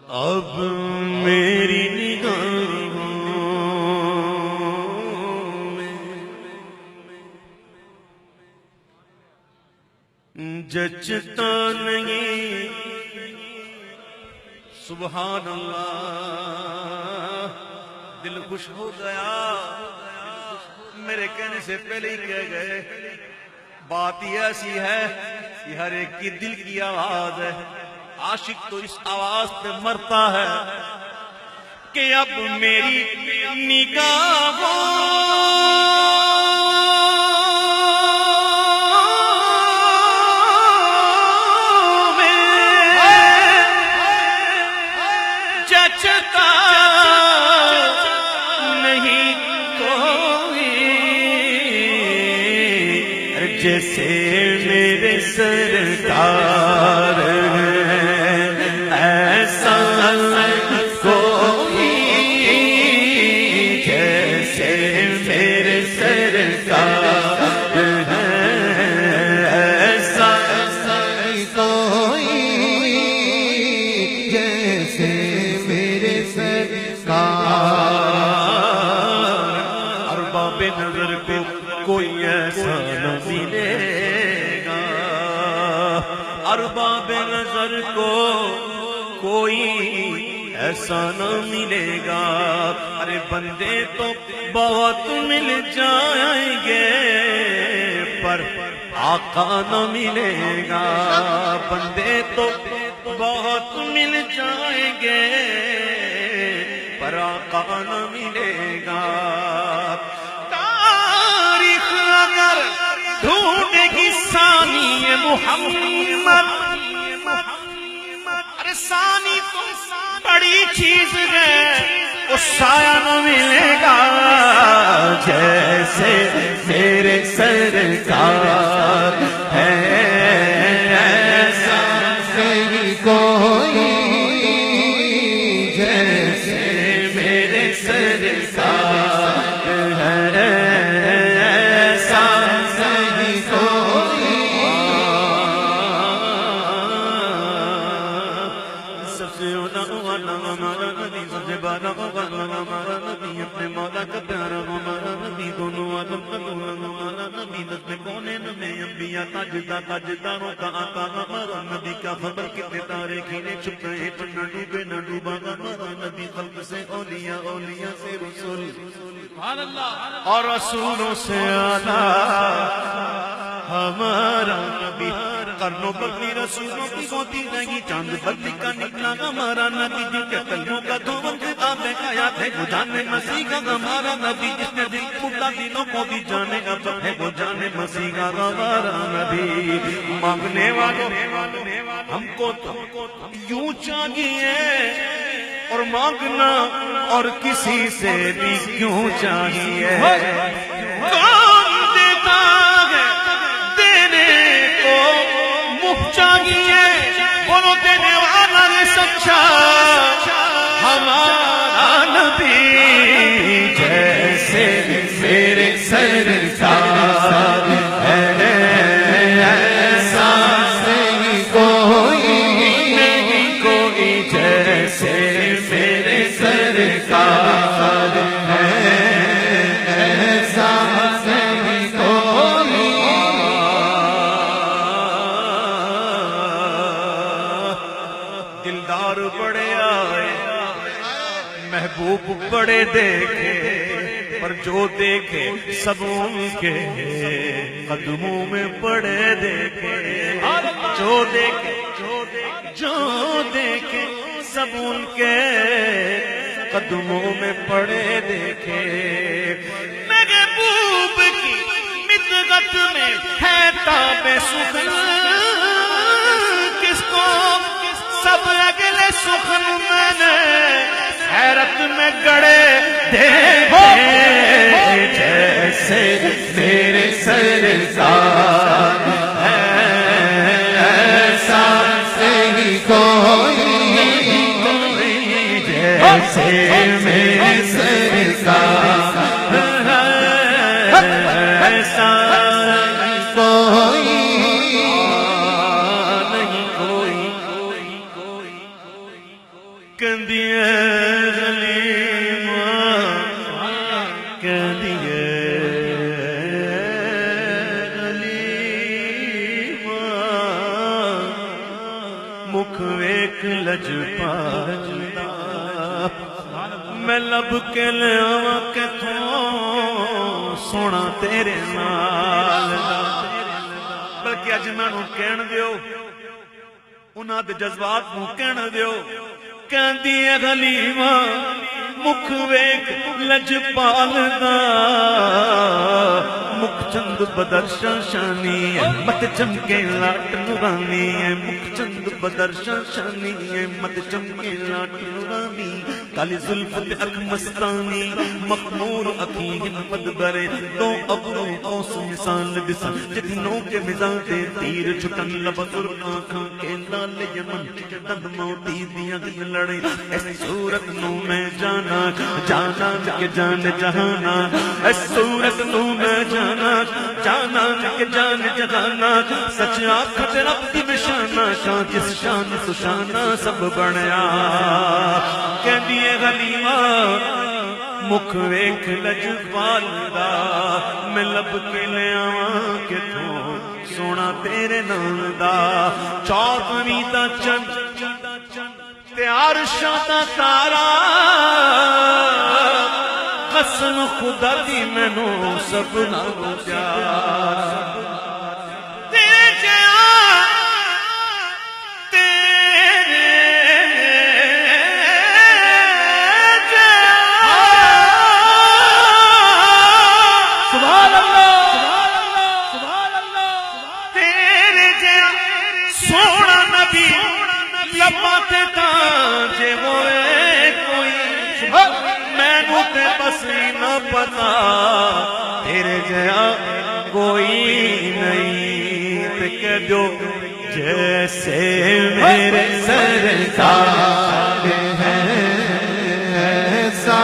اب میری نگاہوں میں جچتا نہیں، سبحان اللہ، دل خوش ہو گیا، میرے کہنے سے پہلے ہی کہہ گئے۔ بات یہ ایسی ہے کہ ہر ایک کی دل کی آواز ہے، عاشق تو اس آواز پہ مرتا ہے کہ اب میری نگاہوں میں جچتا نہیں کوئی، جیسے میرے سرکار ایسا کوئی، جیسے میرے سرکار ایسا کوئی، جیسے میرے سرکار۔ ارباب نظر کو کوئی ایسا نہ ملے گا، ارباب نظر کو کوئی ایسا نہ ملے گا۔ ارے بندے تو بہت مل جائیں گے پر آقا نہ ملے گا، بندے تو بہت مل جائیں گے پر آقا نہ ملے گا۔ تاریخ اگر ڈھونڈے گی ثانی محمد، ارے ثانی تو بڑی چیز ہے، اس سایہ نہ ملے گا، جیسے میرے سرکار ہے ایسا نہیں کوئی، جیسے میرے سرکار ہے ایسا نہیں کوئی۔ سب سے اولا والا ہمارا نبی، سب سے بڑا والا ہمارا نبی، اپنے مولا کا پیارا ہمارا نبی، دونوں عالم کا دولا ہمارا نبی، نظم کونین میں انبیاء تاجداروں کا آقا ہمارا نبی، کیا خبر کتنے تارے کھیلے چھپ گئے پر نہ ڈوبے نہ ڈوبا ہمارا نبی، خلق سے اولیاء، اولیاء سے رسول، اور رسولوں سے اعلیٰ ہمارا نبی۔ کرنوں بکری رسولوں کی ہوتی نہیں، چاند بکری کا نکلا ہمارا نبی، جن کے قلبوں کا دھون خطاب حیات ہے وہ جانے مسیح کا ہمارا نبی، جس نے دل پھوٹا دلوں کو بھی جانے اب ہے وہ جانے مسیح کا ہمارا نبی۔ مانگنے والوں ہم کو تو یوں چاہیے اور مانگنا اور کسی سے بھی کیوں چاہیے، کون دیتا ہے دینے کو مفت چاہیے، بولو دینے والا ہے سچا ہمارا نبی، جیسے میرے سرکار ہے ایسا نہیں کوئی، نہیں کوئی، جیسے میرے سرکار ہے ایسا نہیں کوئی۔ دلدار بڑے آئے، محبوب بڑے دیکھے، پر جو دیکھے سب ان کے قدموں میں پڑے دیکھے، جو دیکھے سب ان کے قدموں میں پڑے دیکھے۔ محبوب کی مدغت میں ہے تاب سخن، کس کو سب اگلے سخن میں نے حیرت میں گڑے دیکھے، جیسے میرے سرکار ہے ایسا نہیں کوئی، جیسے میرے سرکار ہے ایسا کوئی، نہیں کوئی۔ کہندی ہے غلیما کہندی ہے غلیما مکھ ویکھ لجپالا میں لب کے لیاواں کتھوں سونا تیرے نال بلکہ اج مینوں کہن دیو انہاں دے جذبات نوں کہن دیو کہندی ہے غلیما مکھ ویکھ لجپال دا مکھ چند بدر شانی ہے مت چمکے لاٹ نورانی ہے مکھ چند بدر شانی ہے مت چمکے لاٹ نورانی کالی زلف تے اکھ مستانی مخمور اکھیں مدبرے دو ابرو اوس مثال بسا جتنوں کے مزاج تیر چھٹن لب سرخاں کے لال یمن دند موتی دیاں لڑے اس صورت نو میں جانا جانا کہ جان جہانا اس صورت نو میں جانا جانا کہ جان جہانا سچ آنکھ تے رب دی نشانہ شان جس شان سشانہ سب بنیا کہندی ہے غلیما مکھ ویکھ لجپال دا میں لب کے لیاواں کتھوں سونا تیرے نال دا چوتھویں دا چند تے عرشاں دا تارا قسم خدا دی مینوں سب نالوں پیار تیرے جیاں تیرے جیاں سبحان اللہ سبحان اللہ تیرے جیاں سونا نبی لباں تے تاں ہوئے کوئی مینوں تے بس نہ پتا تیرے جیا کوئی نہیں تے کہہ دو جیسے میرے سرکار ہے ایسا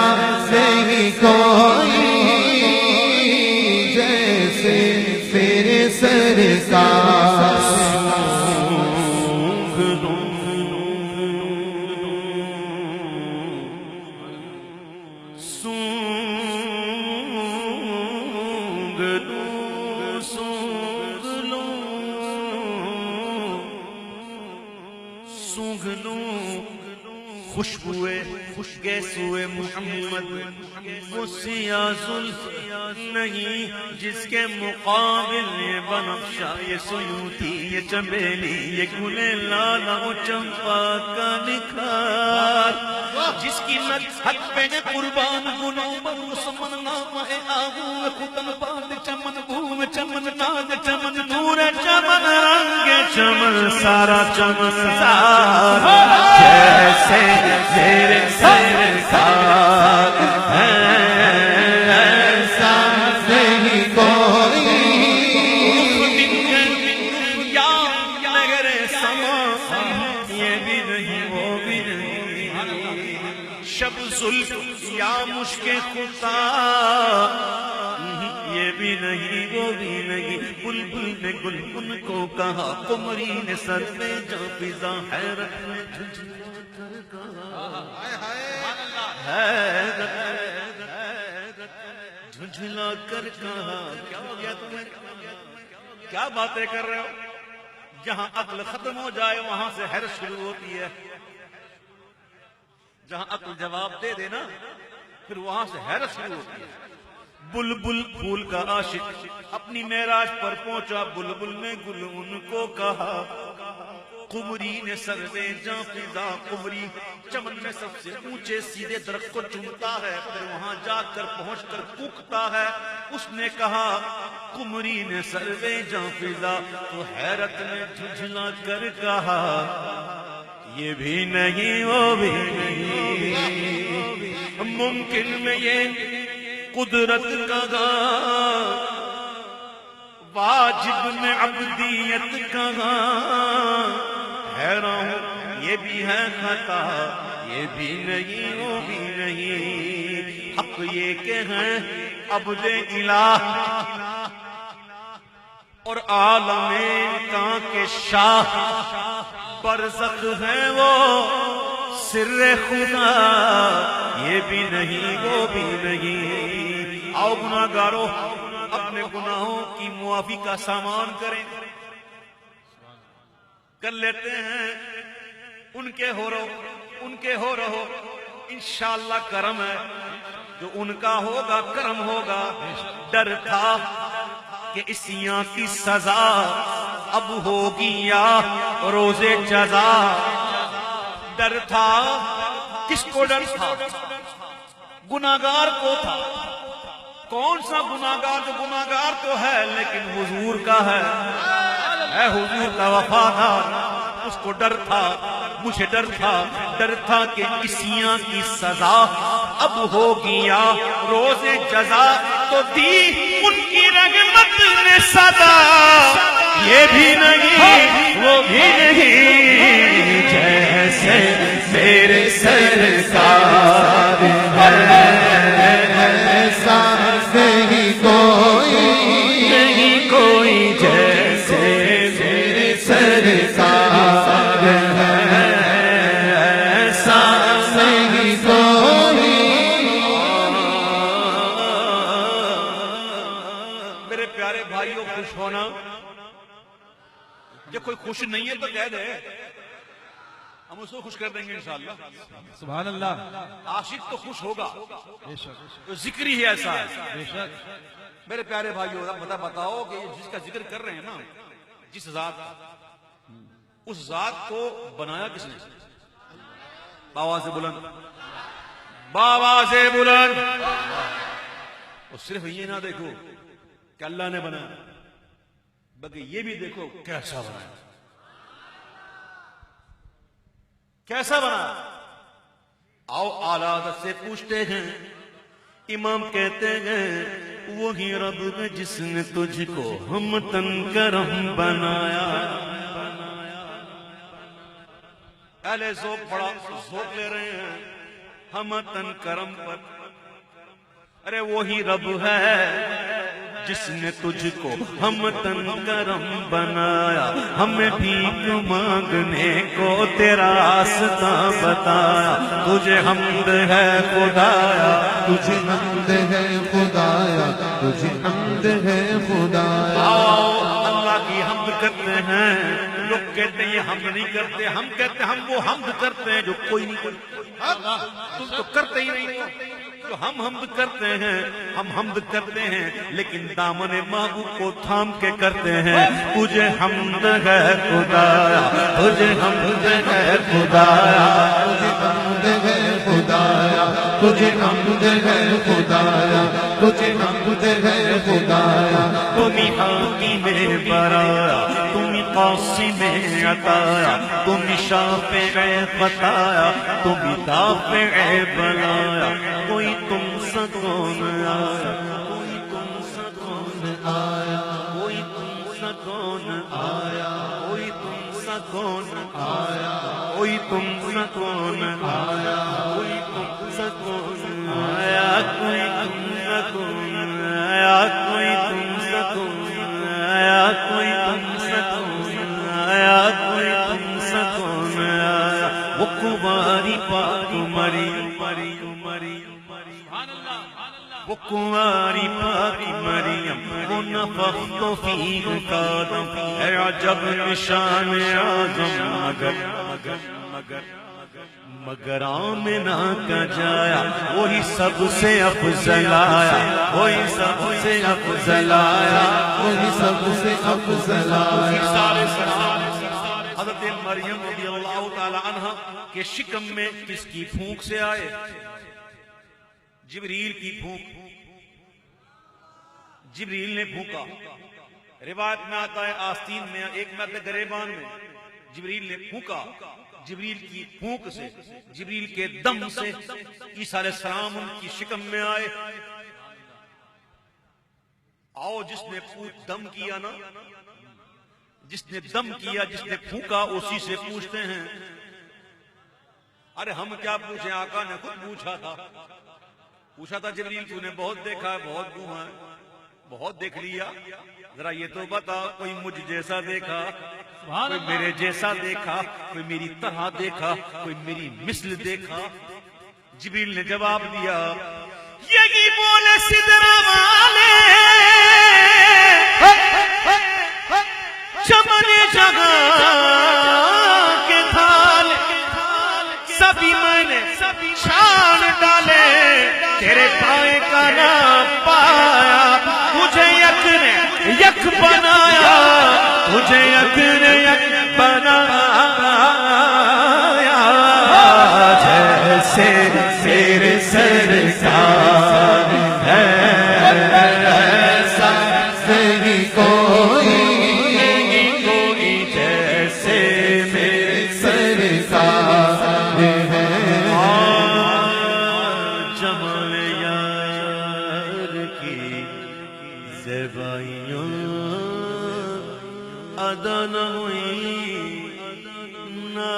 نہیں کوئی جیسے میرے سرکار خوشبوئے گیسوئے محمد وہ سیاہ زلف نہیں جس کے مقابل یہ بنفشہ یہ سیوتی یہ چمیلی یہ گلے لالا و چمپا کا نکھار جس کی نکھت پہ قربان گنوں برسمن نام ہے آہو خطن پاند چمن بھوم چمن ناد چمن نور چمن رنگ چمن سارا چمن سارا جیسے تیرے سرکار ایسا نہیں کوئی یا نگر سما یہ بھی نہیں وہ بھی نہیں شب زلف یا مشک خطا یہ بھی نہیں وہ بھی نہیں بلبل نے گل ان کو کہا قمری نے سر پہ جا فضا حیرت میں جھنجھلا کر کہا کیا ہو گیا تمہیں کیا باتیں کر رہے ہو جہاں عقل ختم ہو جائے وہاں سے حیرت شروع ہوتی ہے جہاں عقل جواب دے دینا پھر وہاں سے حیرت شروع ہوتی ہے بلبل پھول کا عاشق اپنی معراج پر پہنچا بلبل نے گل ان کو کہا قمری نے سر میں جاں فضا قمری چمن میں سب سے اونچے سیدھے درخت کو چومتا ہے پھر وہاں جا کر پہنچ کر کوکتا ہے اس نے کہا قمری نے سر میں جاں فضا تو حیرت نے جھنجھلا کر کہا یہ بھی نہیں وہ بھی نہیں ممکن میں یہ قدرت کا واجب میں عبدیت کا حیران ہوں یہ بھی ہے خطا یہ بھی نہیں وہ بھی نہیں حق یہ کہ ہیں عبد الہ اور عالم کان کے شاہ برزخ ہیں وہ سر خدا یہ بھی نہیں وہ بھی نہیں. آؤ گناہگاروں اپنے گناہوں کی معافی کا سامان کریں, کر لیتے ہیں. ان کے ہو رہو انشاءاللہ کرم ہے, جو ان کا ہوگا کرم ہوگا. ڈر تھا کہ اسیاں کی سزا اب ہوگی یا روز جزا. ڈر تھا, کس کو ڈر تھا؟ گناہگار کو تھا. کون سا گناہگار؟ جو گناہگار تو ہے لیکن حضور کا ہے حضور کا وفادار. اس کو ڈر تھا, مجھے ڈر تھا کہ اسیاں کی سزا اب ہوگی یا روز جزا. تو دی ان کی رحمت نے صدا, یہ بھی نہیں وہ بھی نہیں, جیسے میرے سرکار ایسا نہیں کوئی جیسے میرے سرکار ایسا نہیں کوئی. میرے پیارے بھائیوں, خوش ہونا. جب کوئی خوش نہیں ہے تو کہہ دے, ہم اس کو خوش کر دیں گے انشاءاللہ. سبحان اللہ. عاشق تو خوش ہوگا, بے شک تو ذکر ہی ایسا ہے. بے شک. میرے پیارے بھائیو بتاؤ کہ جس کا ذکر کر رہے ہیں نا, جس ذات, اس ذات کو بنایا کس نے؟ بابا سے بلند, بابا سے بلند. اور صرف یہ نہ دیکھو کہ اللہ نے بنایا, بلکہ یہ بھی دیکھو کیسا بنایا, کیسا بنا. آؤ اعلیٰ سے پوچھتے ہیں. امام کہتے ہیں وہی رب ہے جس نے تجھ کو ہم تن کرم بنایا. اہل ذوق بڑا ذوق لے رہے ہیں ہم تن کرم پر. ارے وہی رب ہے جس نے تجھ کو ہم تن کرم بنایا. ہمیں بھیک مانگنے کو تیرا راستہ بتایا. تجھے حمد ہے خدایا, تجھے حمد ہے خدایا, تجھے حمد ہے خدایا. آؤ اللہ کی حمد کرتے ہیں. لوگ کہتے ہیں یہ حمد نہیں کرتے, ہم کہتے ہیں ہم وہ حمد کرتے ہیں جو کوئی نہیں کرتا. تم تو کرتے ہی نہیں. تو ہم حمد کرتے ہیں, ہم حمد کرتے ہیں لیکن دامن محبوب کو تھام کے کرتے ہیں. تجھے حمد ہے خدایا, تجھے حمد ہے خدایا, تجھے حمد ہے خدایا, تجھے حمد ہے خدایا, تجھے حمد ہے خدایا. تمہیں حاکم میں برایا, تمہیں قاسم میں عطایا, تمہیں شافع بتایا, تمہیں دافع بنایا. کوئی تم سا کون آیا, کوئی تم سا کون آیا, کوئی تم سا کون آیا, کوئی تم سا کون آیا, کوئی تم سا کون آیا, کوئی تم سا کون آیا, کوئی تم سا کون آیا, کوئی تم سا کون آیا, کوئی تم سا کون آیا, کوئی تم سا کون آیا. وہ کماری پاک مریم, وہ کماری پاک مریم, وہ نفخت فیہ قادم. اے عجب نشان اعظم, مگر آمنہ کا جایا, وہی سب سے افضل آیا, وہی سب سے افضل آیا, وہی سب سے افضل آیا. حضرت مریم رضی اللہ تعالی عنہ کے شکم میں کس کی پھونک سے آئے؟ جبریل کی پھونک. جبریل نے پھونکا. روایت میں آتا ہے آستین میں, ایک میں آتا ہے گریبان میں. جبریل نے پھونکا. جبریل کی پھونک سے, جبریل کے دم سے عیسیٰ علیہ السلام ان کی شکم میں آئے. آؤ جس نے دم کیا نا, جس نے دم کیا, جس نے پھونکا, اسی سے پوچھتے ہیں. ارے ہم کیا پوچھیں, آقا نے خود پوچھا تھا جبریل, تو نے بہت دیکھا ہے, بہت گھوما ہے, بہت دیکھ لیا, ذرا یہ تو بتا کوئی مجھ جیسا دیکھا. کوئی میرے جیسا دیکھا، کوئی میری طرح دیکھا، کوئی میری مثل دیکھا؟ جبریل نے جواب دیا یہی بولے سدرا والے چمن جگہ کے تھال سبھی میں نے چھان ڈالے، تیرے پائے کا نہ پایا، مجھے یک نے یک بنایا، مجھے یک نے یک بنایا، جیسے میرے سرکار ہے ایسا نہیں کوئی جیسے میرے سرکار ہے، جمال یار کی زیبائیوں ادا نہ ہوئی نہ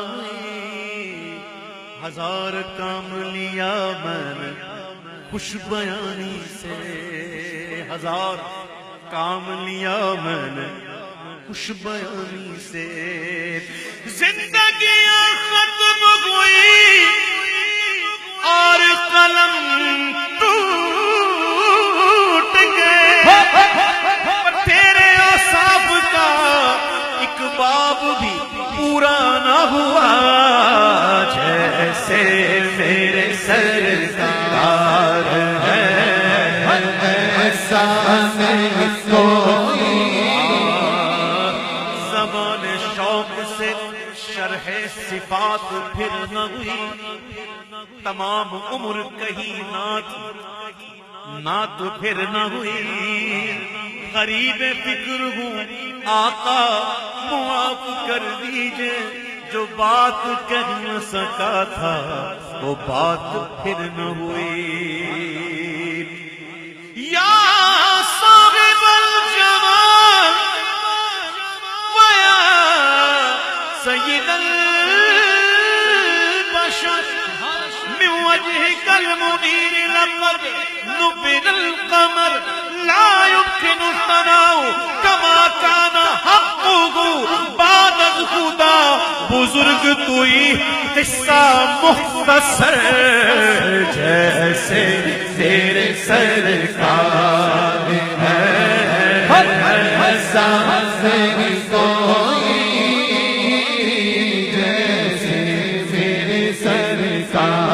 ہوئی، ہزار کام لیا میں نے خوش بیانی سے، ہزار کام لیا میں نے خوش بیانی سے، زندگیاں ختم ہوئی اور قلم ٹوٹ گئے، پر تیرے اوصاف کا ایک باب بھی پورا نہ ہوا، جیسے میرے سرکار ہے ایسا نہیں کوئی، زبان شوق سے شرح صفات پھر نہ ہوئی، تمام عمر کہیں نعت پھر نہ ہوئی، غریب فکر ہوں آقا معاف کر دیجئے، جو بات کہہ نہ سکا تھا وہ بات پھر نہ ہوئی، یا صاحب الجمال ویا سید البشر من وجهك المنير لقد نبل القمر لا يمكن الثناء كما كان حقه بعد الخدا، بزرگ توئی قصہ مختصر جیسے تیرے سرکار ہے ایسا نہیں کوئی جیسے میرے سرکار